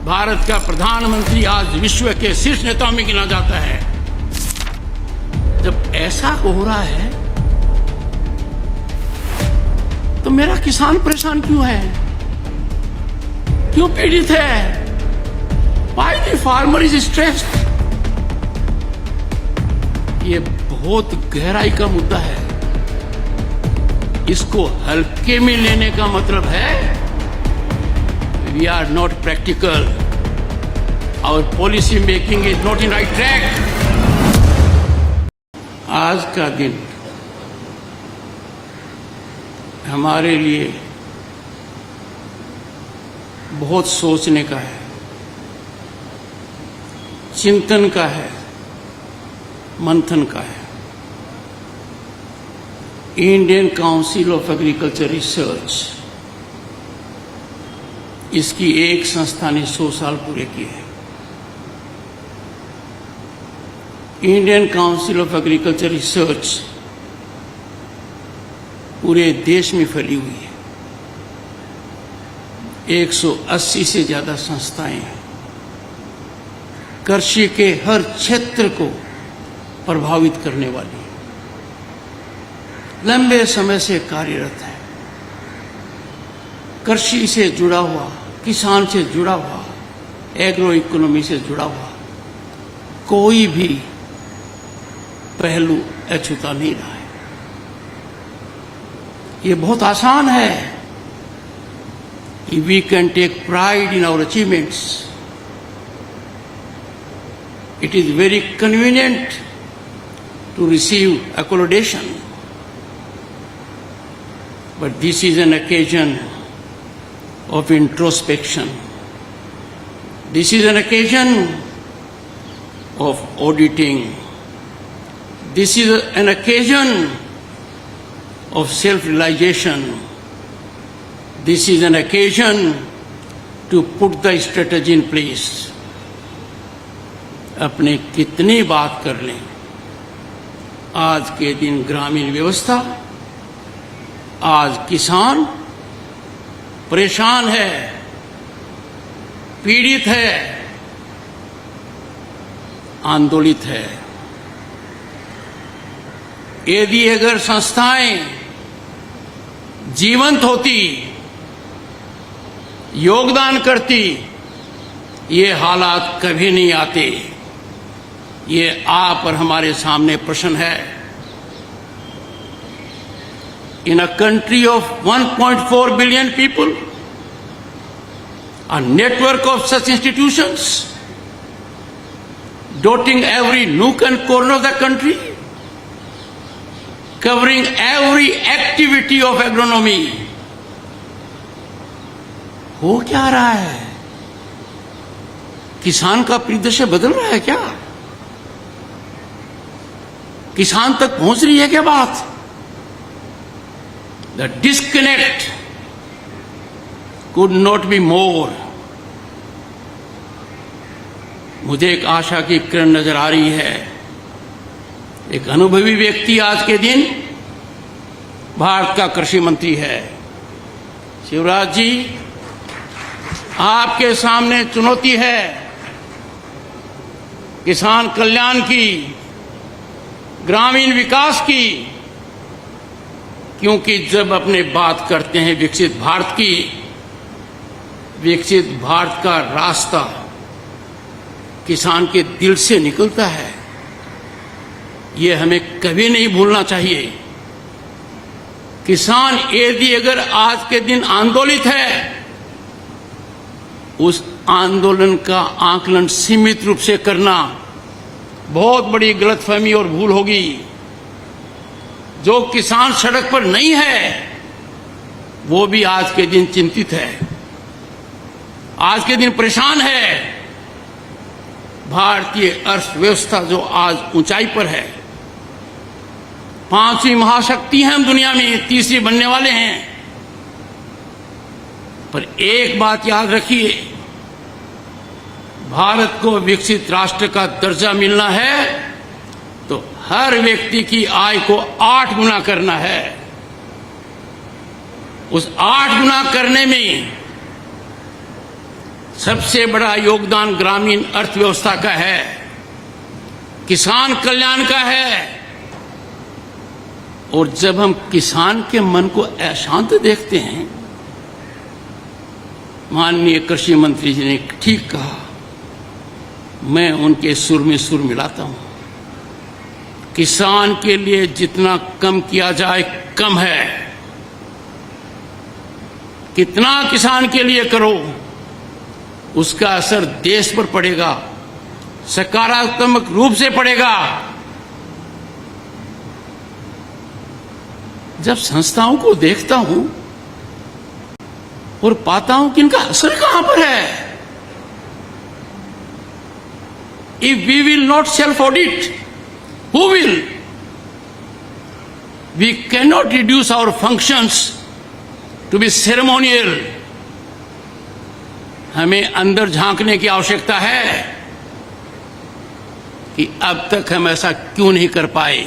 भारत का प्रधानमंत्री आज विश्व के शीर्ष नेताओं में गिना जाता है। जब ऐसा हो रहा है तो मेरा किसान परेशान क्यों है, क्यों पीड़ित है? Why the farmer is stressed? ये बहुत गहराई का मुद्दा है। इसको हल्के में लेने का मतलब है we are not practical. Our policy making is not in right track. आज का दिन हमारे लिए बहुत सोचने का है, चिंतन का है, मंथन का है। Indian council of agriculture research, इसकी एक संस्था ने 100 साल पूरे किए हैं। Indian council of agriculture research पूरे देश में फैली हुई है। 180 से ज्यादा संस्थाएं हैं। कृषि के हर क्षेत्र को प्रभावित करने वाली लंबे समय से कार्यरत है। कृषि से जुड़ा हुआ, किसान से जुड़ा हुआ, एग्रो इकोनॉमी से जुड़ा हुआ कोई भी पहलू अछूता नहीं रहा है। ये बहुत आसान है। We can take pride in our achievements. It is very convenient to receive accommodation, but this is an occasion of introspection. This is an occasion of auditing. This is an occasion of self-realization. This is an occasion to put the strategy in place. अपने कितनी बात कर लें, आज के दिन ग्रामीण व्यवस्था, आज किसान परेशान है, पीड़ित है, आंदोलित है। यदि अगर संस्थाएं जीवंत होती, योगदान करती, ये हालात कभी नहीं आते। ये आप और हमारे सामने प्रश्न है। In a country of 1.4 billion people, a network of such institutions dotting every nook and corner of the country, covering every activity of agronomy. हो क्या रहा है? किसान का परिदृश्य बदल रहा है क्या? किसान तक पहुंच रही है क्या बात? The disconnect could not be more. मुझे एक आशा की किरण नजर आ रही है। एक अनुभवी व्यक्ति आज के दिन भारत का कृषि मंत्री है। शिवराज जी, आपके सामने चुनौती है किसान कल्याण की, ग्रामीण विकास की, क्योंकि जब अपने बात करते हैं विकसित भारत की, विकसित भारत का रास्ता किसान के दिल से निकलता है। ये हमें कभी नहीं भूलना चाहिए। किसान यदि अगर आज के दिन आंदोलित है, उस आंदोलन का आकलन सीमित रूप से करना बहुत बड़ी गलतफहमी और भूल होगी। जो किसान सड़क पर नहीं है, वो भी आज के दिन चिंतित है, आज के दिन परेशान है। भारतीय अर्थव्यवस्था जो आज ऊंचाई पर है, 5वीं महाशक्ति है हम दुनिया में, 3री बनने वाले हैं। पर एक बात याद रखिए, भारत को विकसित राष्ट्र का दर्जा मिलना है तो हर व्यक्ति की आय को 8 गुना करना है। उस 8 गुना करने में सबसे बड़ा योगदान ग्रामीण अर्थव्यवस्था का है, किसान कल्याण का है। और जब हम किसान के मन को अशांत देखते हैं, माननीय कृषि मंत्री जी ने ठीक कहा, मैं उनके सुर में सुर मिलाता हूं। किसान के लिए जितना कम किया जाए कम है। कितना किसान के लिए करो, उसका असर देश पर पड़ेगा, सकारात्मक रूप से पड़ेगा। जब संस्थाओं को देखता हूं और पाता हूं कि इनका असर कहां पर है। If we will not self-audit, who will? We cannot reduce our functions to be ceremonial. हमें अंदर झांकने की आवश्यकता है कि अब तक हम ऐसा क्यों नहीं कर पाए।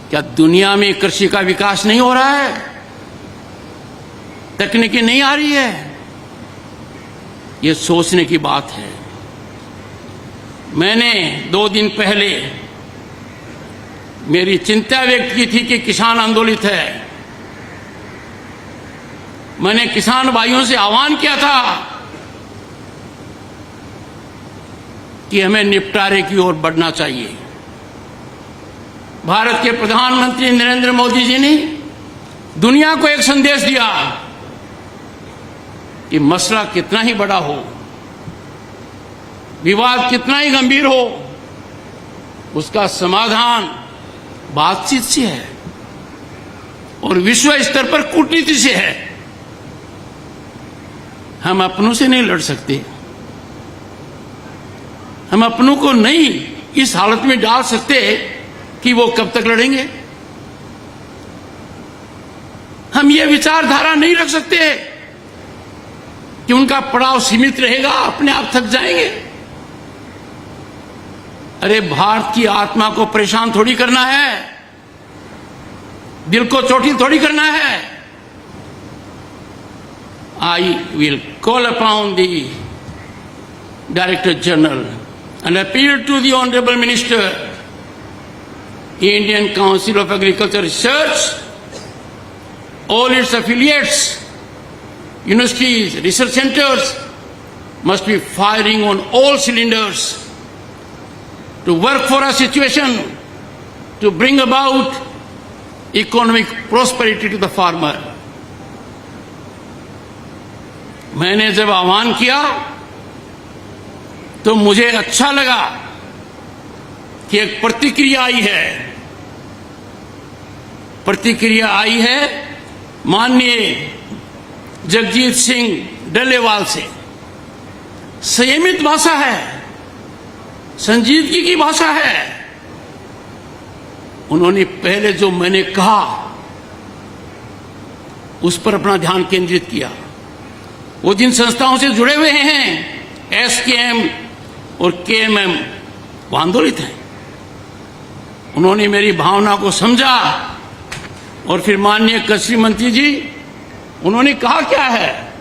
क्या दुनिया में कृषि का विकास नहीं हो रहा है? तकनीकी नहीं आ रही है? यह सोचने की बात है। मैंने 2 दिन पहले मेरी चिंता व्यक्त की थी कि किसान आंदोलित है। मैंने किसान भाइयों से आह्वान किया था कि हमें निपटारे की ओर बढ़ना चाहिए। भारत के प्रधानमंत्री नरेंद्र मोदी जी ने दुनिया को एक संदेश दिया कि मसला कितना ही बड़ा हो, विवाद कितना ही गंभीर हो, उसका समाधान बातचीत से है और विश्व स्तर पर कूटनीति से है। हम अपनों से नहीं लड़ सकते। हम अपनों को नहीं इस हालत में डाल सकते कि वो कब तक लड़ेंगे। हम ये विचारधारा नहीं रख सकते कि उनका पड़ाव सीमित रहेगा, अपने आप थक जाएंगे। अरे भारत की आत्मा को परेशान थोड़ी करना है, दिल को चोटिल थोड़ी करना है। I will call upon the director general and appeal to the Honorable Minister, Indian Council of Agriculture Research, all its affiliates, universities, research centers must be firing on all cylinders to work for a situation to bring about economic prosperity to the farmer. मैंने जब आह्वान किया तो मुझे अच्छा लगा कि एक प्रतिक्रिया आई है। प्रतिक्रिया आई है माननीय जगजीत सिंह डल्लेवाल से। संयमित भाषा है, संजीदगी की भाषा है। उन्होंने पहले जो मैंने कहा उस पर अपना ध्यान केंद्रित किया। वो जिन संस्थाओं से जुड़े हुए हैं, एसकेएम और केएमएम, वो आंदोलित हैं। उन्होंने मेरी भावना को समझा और फिर माननीय कृषि मंत्री जी, उन्होंने कहा क्या है,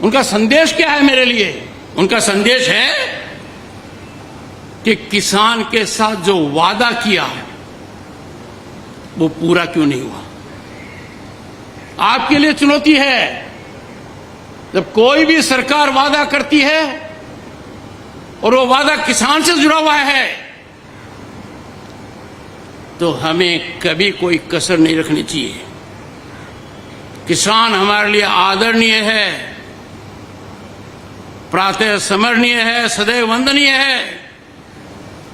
उनका संदेश क्या है मेरे लिए। उनका संदेश है कि किसान के साथ जो वादा किया वो पूरा क्यों नहीं हुआ। आपके लिए चुनौती है, जब कोई भी सरकार वादा करती है और वो वादा किसान से जुड़ा हुआ है, तो हमें कभी कोई कसर नहीं रखनी चाहिए। किसान हमारे लिए आदरणीय है, प्रातः स्मरणीय है, सदैव वंदनीय है।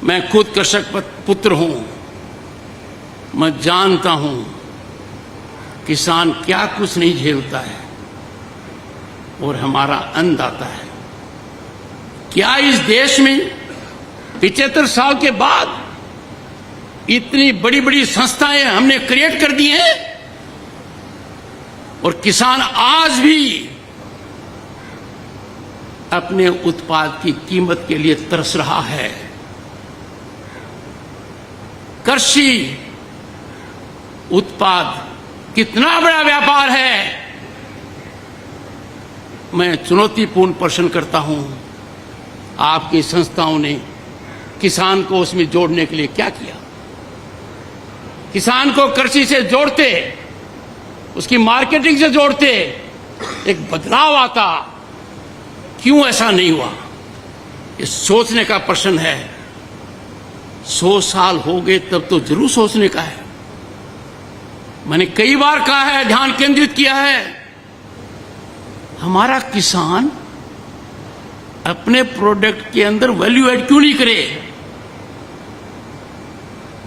मैं खुद कृषक पुत्र हूं, मैं जानता हूं किसान क्या कुछ नहीं झेलता है और हमारा अन्नदाता है। क्या इस देश में 75 साल के बाद इतनी बड़ी बड़ी संस्थाएं हमने क्रिएट कर दी हैं और किसान आज भी अपने उत्पाद की कीमत के लिए तरस रहा है। कृषि उत्पाद कितना बड़ा व्यापार है। मैं चुनौतीपूर्ण प्रश्न करता हूं, आपकी संस्थाओं ने किसान को उसमें जोड़ने के लिए क्या किया? किसान को कृषि से जोड़ते, उसकी मार्केटिंग से जोड़ते, एक बदलाव आता। क्यों ऐसा नहीं हुआ? ये सोचने का प्रश्न है। 100 साल हो गए तब तो जरूर सोचने का है। मैंने कई बार कहा है, ध्यान केंद्रित किया है, हमारा किसान अपने प्रोडक्ट के अंदर वैल्यू ऐड क्यों नहीं करे?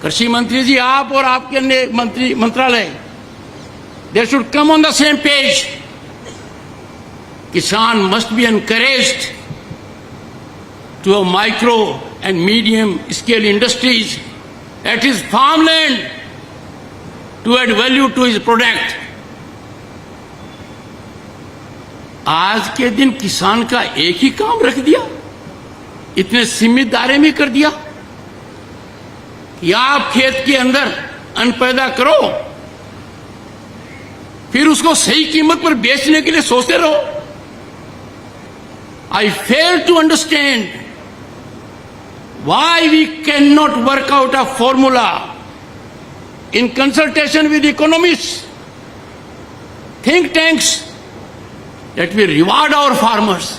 कृषि मंत्री जी, आप और आपके अन्य मंत्रालय, they should come on the same page. Kisan must be encouraged to a micro and medium scale industries at his farmland to add value to his product. आज के दिन किसान का एक ही काम रख दिया, इतने सीमित दायरे में कर दिया कि आप खेत के अंदर अन्न पैदा करो, फिर उसको सही कीमत पर बेचने के लिए सोचते रहो। I fail to understand why we cannot work out a formula in consultation with economists, think tanks, that we reward our farmers.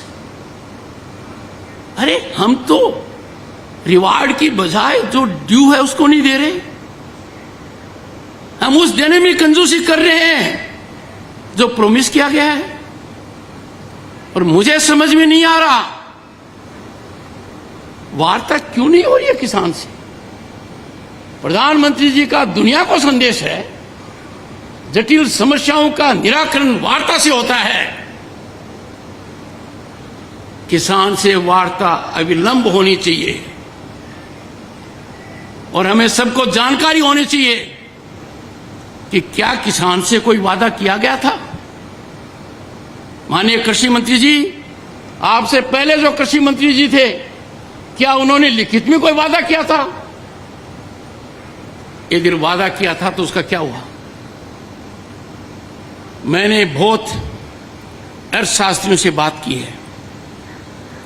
अरे हम तो रिवार्ड की बजाय जो ड्यू है उसको नहीं दे रहे, हम उस देने में कंजूसी कर रहे हैं जो प्रॉमिस किया गया है। और मुझे समझ में नहीं आ रहा, वार्ता क्यों नहीं हो रही है किसान से? प्रधानमंत्री जी का दुनिया को संदेश है, जटिल समस्याओं का निराकरण वार्ता से होता है। किसान से वार्ता अविलंब होनी चाहिए और हमें सबको जानकारी होनी चाहिए कि क्या किसान से कोई वादा किया गया था। माननीय कृषि मंत्री जी, आपसे पहले जो कृषि मंत्री जी थे, क्या उन्होंने लिखित में कोई वादा किया था? यदि वादा किया था तो उसका क्या हुआ? मैंने बहुत अर्थशास्त्रियों से बात की है,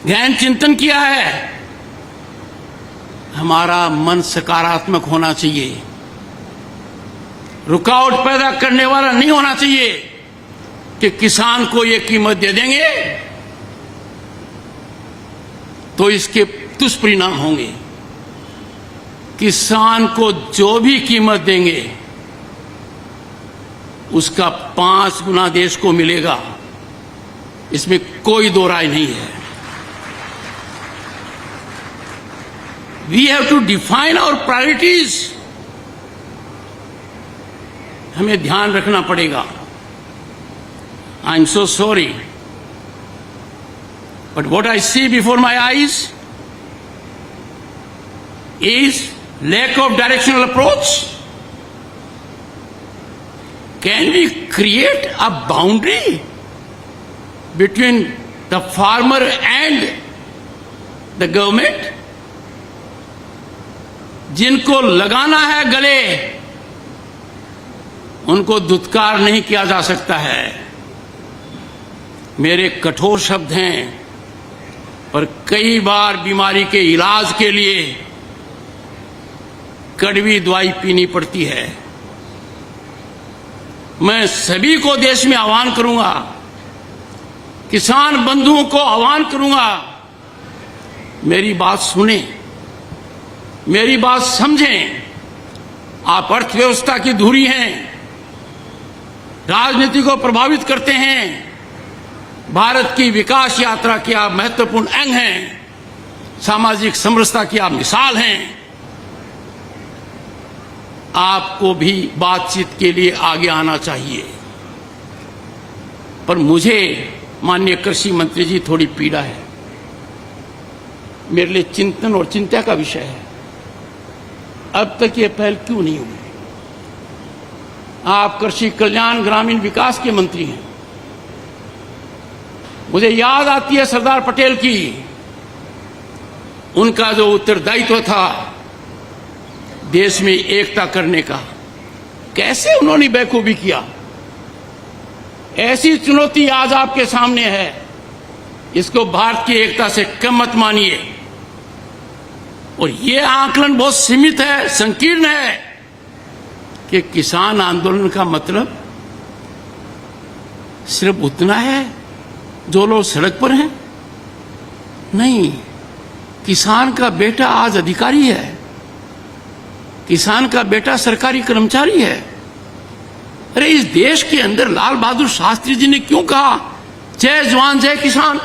गहन चिंतन किया है। हमारा मन सकारात्मक होना चाहिए, रुकावट पैदा करने वाला नहीं होना चाहिए कि किसान को ये कीमत दे देंगे तो इसके दुष्परिणाम होंगे। किसान को जो भी कीमत देंगे उसका 5 गुना देश को मिलेगा, इसमें कोई दो राय नहीं है। We have to define our priorities, हमें ध्यान रखना पड़ेगा। I am so sorry, but what I see before my eyes is lack of directional approach. Can we create a boundary between the farmer and the government? जिनको लगाना है गले, उनको दुत्कार नहीं किया जा सकता है। मेरे कठोर शब्द हैं, पर कई बार बीमारी के इलाज के लिए कड़वी दवाई पीनी पड़ती है। मैं सभी को देश में आह्वान करूंगा, किसान बंधुओं को आह्वान करूंगा, मेरी बात सुने, मेरी बात समझें। आप अर्थव्यवस्था की धुरी हैं, राजनीति को प्रभावित करते हैं, भारत की विकास यात्रा के आप महत्वपूर्ण अंग हैं, सामाजिक समरसता की आप मिसाल हैं। आपको भी बातचीत के लिए आगे आना चाहिए। पर मुझे माननीय कृषि मंत्री जी थोड़ी पीड़ा है, मेरे लिए चिंतन और चिंता का विषय है। अब तक ये पहल क्यों नहीं हुई? आप कृषि कल्याण ग्रामीण विकास के मंत्री हैं। मुझे याद आती है सरदार पटेल की, उनका जो उत्तरदायित्व था देश में एकता करने का, कैसे उन्होंने बेखूबी किया। ऐसी चुनौती आज आपके सामने है। इसको भारत की एकता से कम मत मानिए। और ये आकलन बहुत सीमित है, संकीर्ण है कि किसान आंदोलन का मतलब सिर्फ उतना है जो लोग सड़क पर हैं। नहीं, किसान का बेटा आज अधिकारी है, किसान का बेटा सरकारी कर्मचारी है। अरे इस देश के अंदर लाल बहादुर शास्त्री जी ने क्यों कहा जय जवान जय किसान?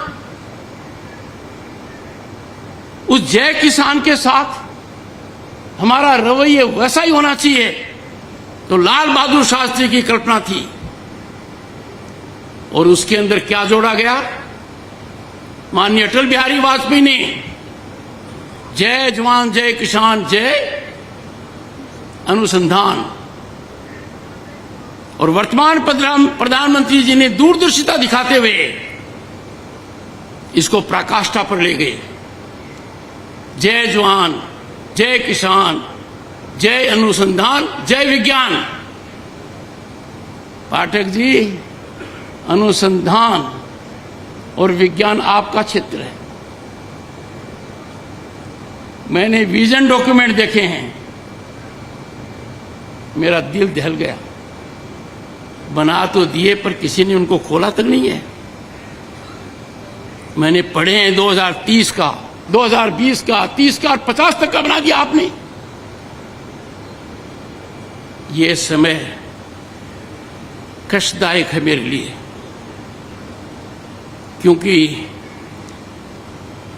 उस जय किसान के साथ हमारा रवैया वैसा ही होना चाहिए। तो लाल बहादुर शास्त्री की कल्पना थी और उसके अंदर क्या जोड़ा गया? माननीय अटल बिहारी वाजपेयी ने जय जवान जय किसान जय अनुसंधान, और वर्तमान प्रधानमंत्री जी ने दूरदर्शिता दिखाते हुए इसको पराकाष्ठा पर ले गए। जय जवान जय किसान जय अनुसंधान जय विज्ञान। पाठक जी, अनुसंधान और विज्ञान आपका क्षेत्र है। मैंने विजन डॉक्यूमेंट देखे हैं, मेरा दिल दहल गया। बना तो दिए पर किसी ने उनको खोला तक नहीं है। मैंने पढ़े हैं 2030 का, 2020 का, 30 का और 50 तक का बना दिया आपने। ये समय कष्टदायक है मेरे लिए, क्योंकि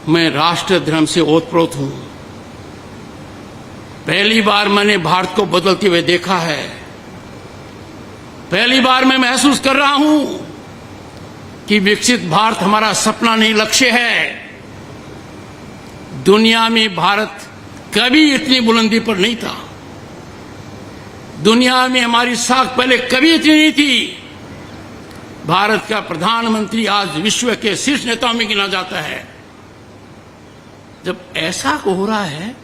मैं राष्ट्र धर्म से ओतप्रोत हूं। पहली बार मैंने भारत को बदलते हुए देखा है। पहली बार मैं महसूस कर रहा हूं कि विकसित भारत हमारा सपना नहीं, लक्ष्य है। दुनिया में भारत कभी इतनी बुलंदी पर नहीं था। दुनिया में हमारी साख पहले कभी इतनी नहीं थी। भारत का प्रधानमंत्री आज विश्व के शीर्ष नेताओं में गिना जाता है। जब ऐसा हो रहा है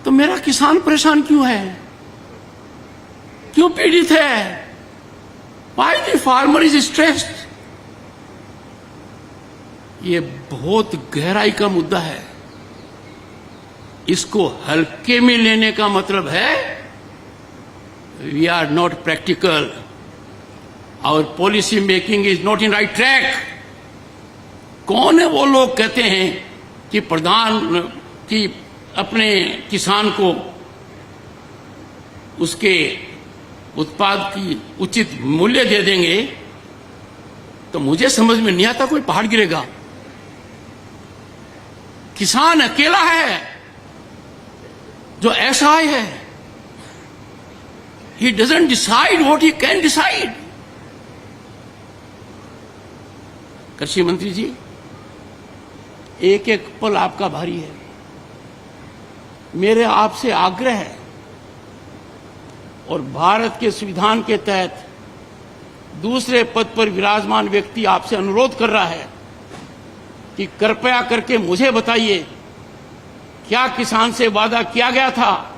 तो मेरा किसान परेशान क्यों है, क्यों पीड़ित है? Why the farmer is stressed? ये बहुत गहराई का मुद्दा है। इसको हल्के में लेने का मतलब है we are not practical, our policy making is not in right track। कौन है वो लोग कहते हैं कि कि अपने किसान को उसके उत्पाद की उचित मूल्य दे देंगे? तो मुझे समझ में नहीं आता कोई पहाड़ गिरेगा। किसान अकेला है जो असहाय है। He doesn't decide what he can decide। कृषि मंत्री जी, एक एक पल आपका भारी है। मेरे आपसे आग्रह है और भारत के संविधान के तहत दूसरे पद पर विराजमान व्यक्ति आपसे अनुरोध कर रहा है कि कृपया करके मुझे बताइए, क्या किसान से वादा किया गया था?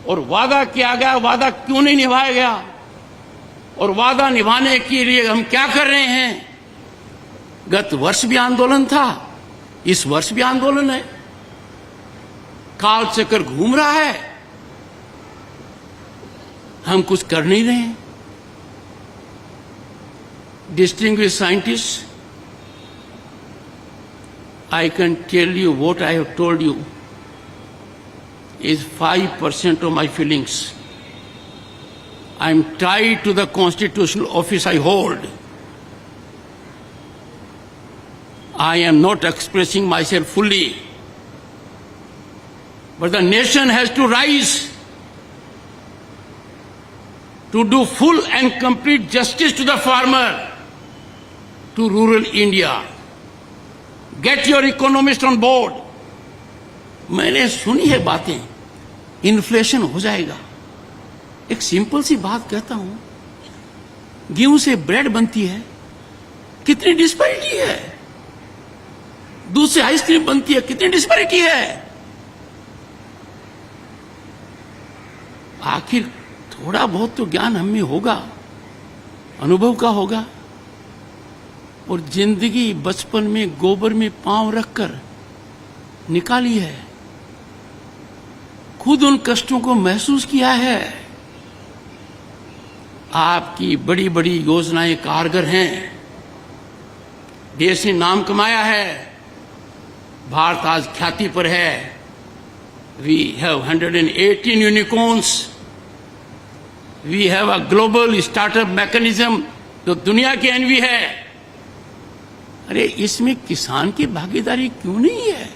और वादा किया गया, वादा क्यों नहीं निभाया गया? और वादा निभाने के लिए हम क्या कर रहे हैं? गत वर्ष भी आंदोलन था, इस वर्ष भी आंदोलन है। काल चक्कर घूम रहा है, हम कुछ कर नहीं रहे हैं। Distinguished scientists, I can tell you what I have told you is 5% of my feelings. I am tied to the constitutional office I hold. I am not expressing myself fully. But the nation has to rise to do full and complete justice to the farmer, to rural India. Get your economists on board. मैंने सुनी है बातें, inflation हो जाएगा। एक simple सी बात कहता हूं, गेहूं से ब्रेड बनती है, कितनी डिस्पैरिटी है। दूध से आइसक्रीम बनती है, कितनी डिस्पैरिटी है। आखिर थोड़ा बहुत तो ज्ञान हम में होगा, अनुभव का होगा। और जिंदगी बचपन में गोबर में पांव रखकर निकाली है, खुद उन कष्टों को महसूस किया है। आपकी बड़ी बड़ी योजनाएं कारगर हैं, देश ने नाम कमाया है, भारत आज ख्याति पर है। We have 118 unicorns. We have a global startup mechanism जो दुनिया की एनवी है। अरे इसमें किसान की भागीदारी क्यों नहीं है?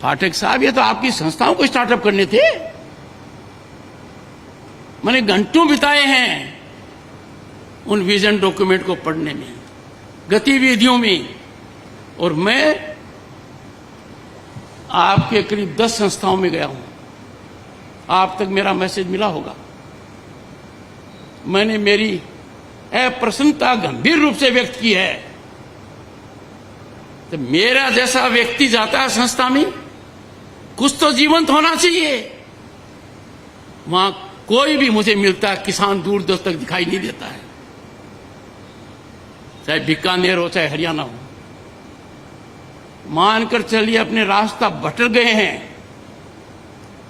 पाठक साहब, ये तो आपकी संस्थाओं को स्टार्टअप करने थे। मैंने घंटों बिताए हैं उन विजन डॉक्यूमेंट को पढ़ने में, गतिविधियों में, और मैं आपके करीब 10 संस्थाओं में गया हूं। आप तक मेरा मैसेज मिला होगा। मैंने मेरी अप्रसन्नता गंभीर रूप से व्यक्त की है। तो मेरा जैसा व्यक्ति जाता है संस्था में, कुछ तो जीवंत होना चाहिए। वहां कोई भी मुझे मिलता है, किसान दूर दूर तक दिखाई नहीं देता है, चाहे बीकानेर हो चाहे हरियाणा हो। मानकर चलिए अपने रास्ता भटक गए हैं,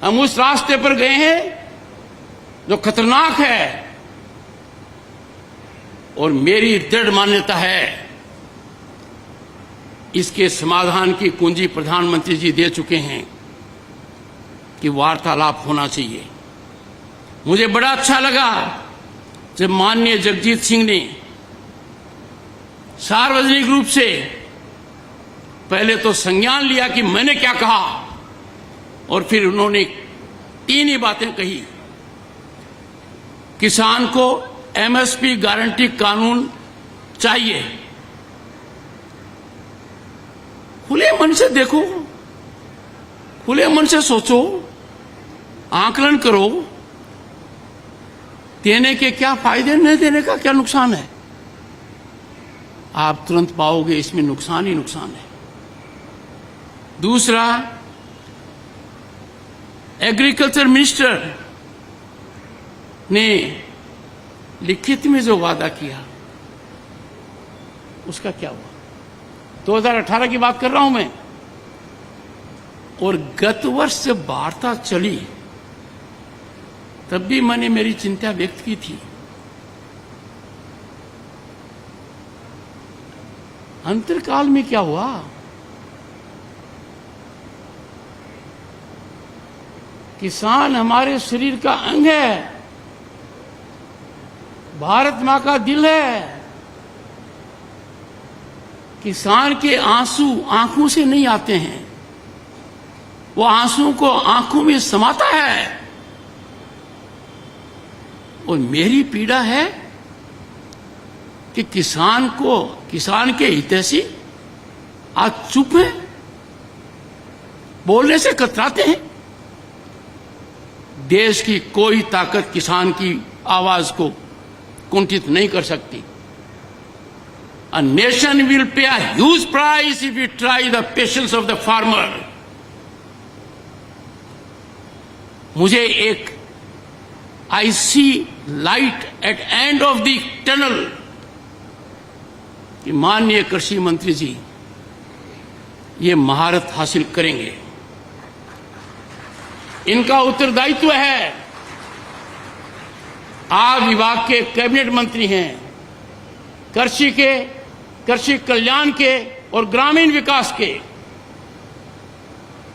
हम उस रास्ते पर गए हैं जो खतरनाक है, और मेरी दृढ़ मान्यता है इसके समाधान की कुंजी प्रधानमंत्री जी दे चुके हैं कि वार्तालाप होना चाहिए। मुझे बड़ा अच्छा लगा जब माननीय जगजीत सिंह ने सार्वजनिक रूप से पहले तो संज्ञान लिया कि मैंने क्या कहा, और फिर उन्होंने 3 ही बातें कही। किसान को एमएसपी गारंटी कानून चाहिए। खुले मन से देखो, खुले मन से सोचो, आकलन करो, देने के क्या फायदे, न देने का क्या नुकसान है। आप तुरंत पाओगे इसमें नुकसान ही नुकसान है। दूसरा, एग्रीकल्चर मिनिस्टर ने लिखित में जो वादा किया उसका क्या हुआ? 2018 की बात कर रहा हूं मैं, और गत वर्ष जब वार्ता चली तब भी मैंने मेरी चिंता व्यक्त की थी। अंतरकाल में क्या हुआ? किसान हमारे शरीर का अंग है, भारत मां का दिल है। किसान के आंसू आंखों से नहीं आते हैं, वो आंसू को आंखों में समाता है। और मेरी पीड़ा है कि किसान के हितैषी आज चुप है, बोलने से कतराते हैं। देश की कोई ताकत किसान की आवाज को कुंठित नहीं कर सकती। A nation will pay a huge price if we try the patience of the farmer. मुझे एक I see light at end of the tunnel कि माननीय कृषि मंत्री जी ये महारत हासिल करेंगे। इनका उत्तरदायित्व है। आप विभाग के कैबिनेट मंत्री हैं, कृषि कल्याण के और ग्रामीण विकास के।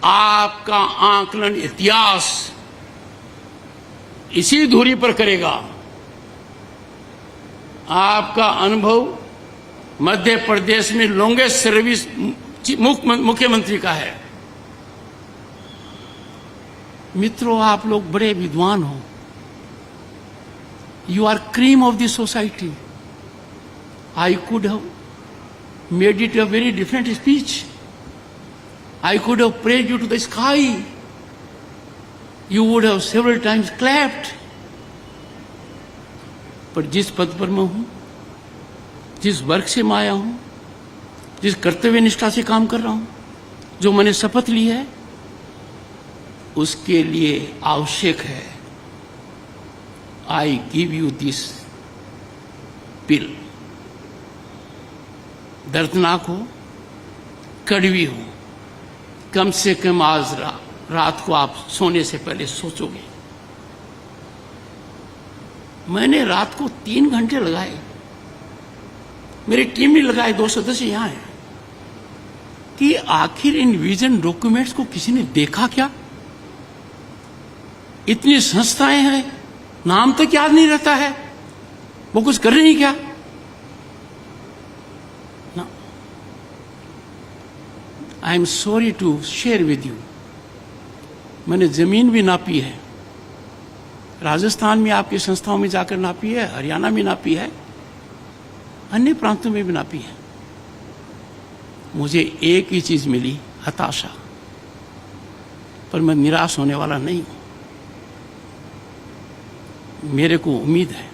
आपका आकलन इतिहास इसी धुरी पर करेगा। आपका अनुभव मध्य प्रदेश में लॉन्गेस्ट सर्विस मुख्यमंत्री का है। मित्रों, आप लोग बड़े विद्वान हो। You are cream of the society. I could have made it a very different speech. I could have praised you to the sky. You would have several times clapped. पर जिस पद पर मैं हूं, जिस वर्ग से मैं आया हूं, जिस कर्तव्य निष्ठा से काम कर रहा हूं, जो मैंने शपथ ली है, उसके लिए आवश्यक है I give you this bill. दर्दनाक हो, कड़वी हो, कम से कम आज रात को आप सोने से पहले सोचोगे। मैंने रात को 3 घंटे लगाए, मेरी टीम ने लगाए, 2 सदस्य यहां हैं, कि आखिर इन विजन डॉक्यूमेंट्स को किसी ने देखा क्या? इतनी संस्थाएं हैं, नाम तक याद नहीं रहता है, वो कुछ कर रही क्या? ना, I am sorry to share with you, मैंने जमीन भी नापी है, राजस्थान में आपकी संस्थाओं में जाकर नापी है, हरियाणा में नापी है, अन्य प्रांतों में भी नापी है। मुझे एक ही चीज मिली, हताशा, पर मैं निराश होने वाला नहीं हूं। मेरे को उम्मीद है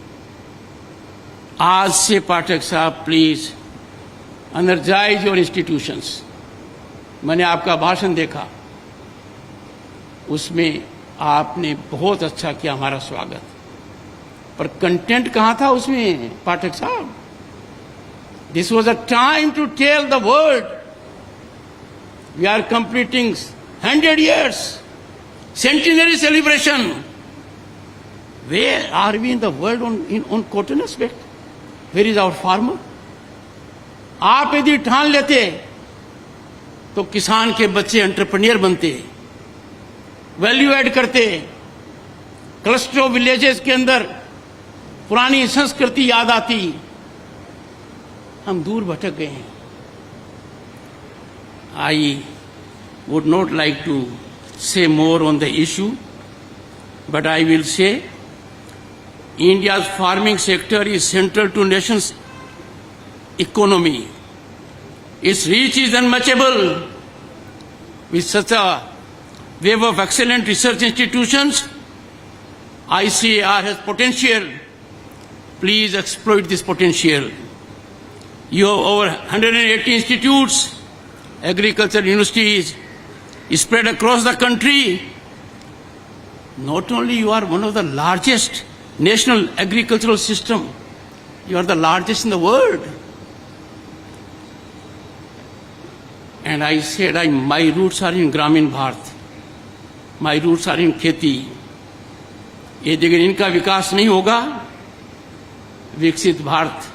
आज से पाठक साहब प्लीज एनर्जाइज योर इंस्टीट्यूशंस। मैंने आपका भाषण देखा, उसमें आपने बहुत अच्छा किया हमारा स्वागत, पर कंटेंट कहां था उसमें पाठक साहब? This was a time to tell the world we are completing 100 years, centenary celebration. Where are we in the world on cotton aspect? Where is our farmer? आप यदि ठान लेते तो किसान के बच्चे एंटरप्रेन्योर बनते, वैल्यू ऐड करते, क्लस्टर ऑफ विलेजेस के अंदर पुरानी संस्कृति याद आती। हम दूर भटक गए हैं। I would not like to say more on the issue, but I will say India's farming sector is central to nation's economy. Its reach is unmatchable. With such a wave of excellent research institutions, ICAR has potential. Please exploit this potential. You have over 180 institutes, agricultural universities spread across the country. Not only you are one of the largest national agricultural system, you are the largest in the world. And I said, my roots are in Gramin Bharat. My roots are in खेती. ये जगह इनका विकास नहीं होगा, विकसित Bharat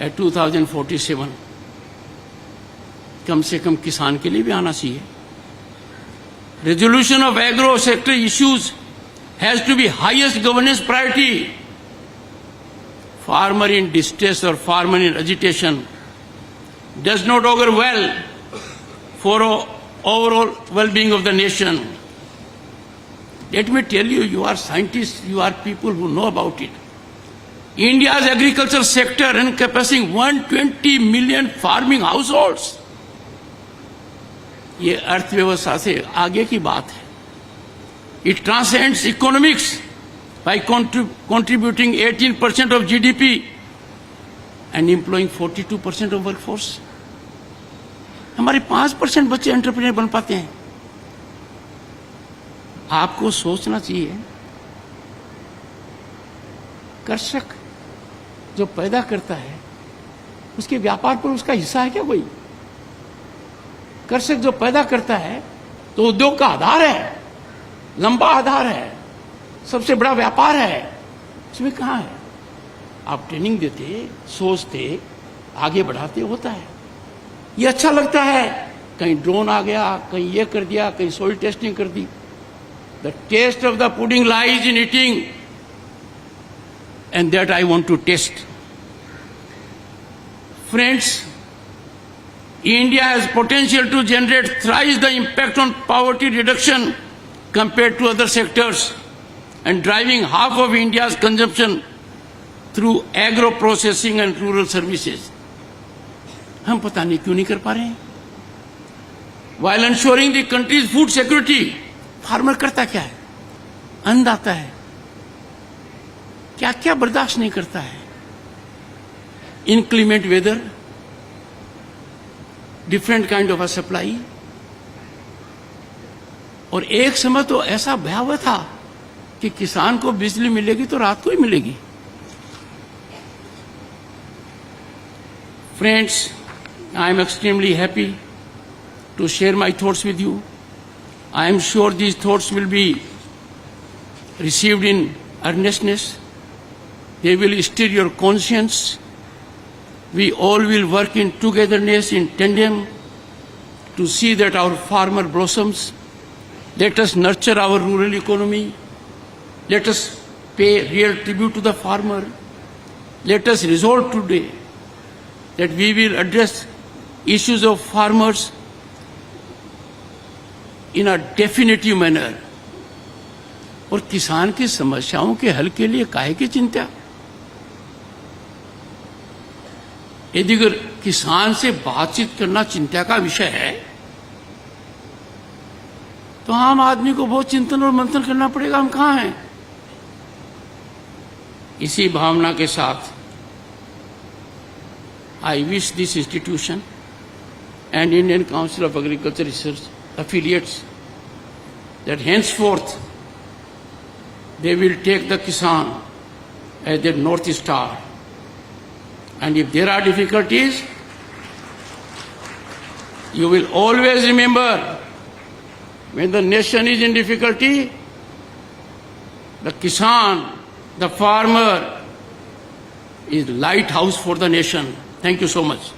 at 2047 कम से कम किसान के लिए भी आना चाहिए। Resolution of agro sector issues has to be highest governance priority. Farmer in distress or farmer in agitation does not augur well for overall well-being of the nation. Let me tell you, you are scientists, you are people who know about it. India's agricultural sector encompassing 120 million farming households. ये अर्थव्यवस्था से आगे की बात है। It transcends economics by contributing 18% of GDP and employing 42% of workforce. हमारे 5% बच्चे entrepreneur बन पाते हैं। आपको सोचना चाहिए, कृषक जो पैदा करता है उसके व्यापार पर उसका हिस्सा है क्या कोई? कृषक जो पैदा करता है तो उद्योग का आधार है, लंबा आधार है, सबसे बड़ा व्यापार है, उसमें कहां है? आप ट्रेनिंग देते, सोचते, आगे बढ़ाते, होता है। ये अच्छा लगता है, कहीं ड्रोन आ गया, कहीं ये कर दिया, कहीं सोइल टेस्टिंग कर दी। The test of the pudding lies in eating, and that I want to test. Friends, India has potential to generate thrice the impact on poverty reduction compared to other sectors and driving half of India's consumption through agro processing and rural services. हम पता नहीं क्यों नहीं कर पा रहे हैं। While ensuring the country's food security, farmer करता क्या है? अन्नदाता है, क्या क्या बर्दाश्त नहीं करता है? Inclement weather, different kind of a supply, और एक समय तो ऐसा भयावह था कि किसान को बिजली मिलेगी तो रात को ही मिलेगी। Friends, I am extremely happy to share my thoughts with you. I am sure these thoughts will be received in earnestness. They will stir your conscience. We all will work in togetherness, in tandem, to see that our farmer blossoms. Let us nurture our rural economy. Let us pay real tribute to the farmer. Let us resolve today that we will address issues of farmers in a definitive manner. और किसान की समस्याओं के हल के लिए काहे की चिंता? यदि अगर किसान से बातचीत करना चिंता का विषय है तो आम आदमी को बहुत चिंतन और मंथन करना पड़ेगा, हम कहां हैं? इसी भावना के साथ I wish this institution and Indian Council of Agriculture Research affiliates that henceforth they will take the Kisan as their North Star. And if there are difficulties, you will always remember when the nation is in difficulty, the Kisan, the farmer, is lighthouse for the nation. Thank you so much.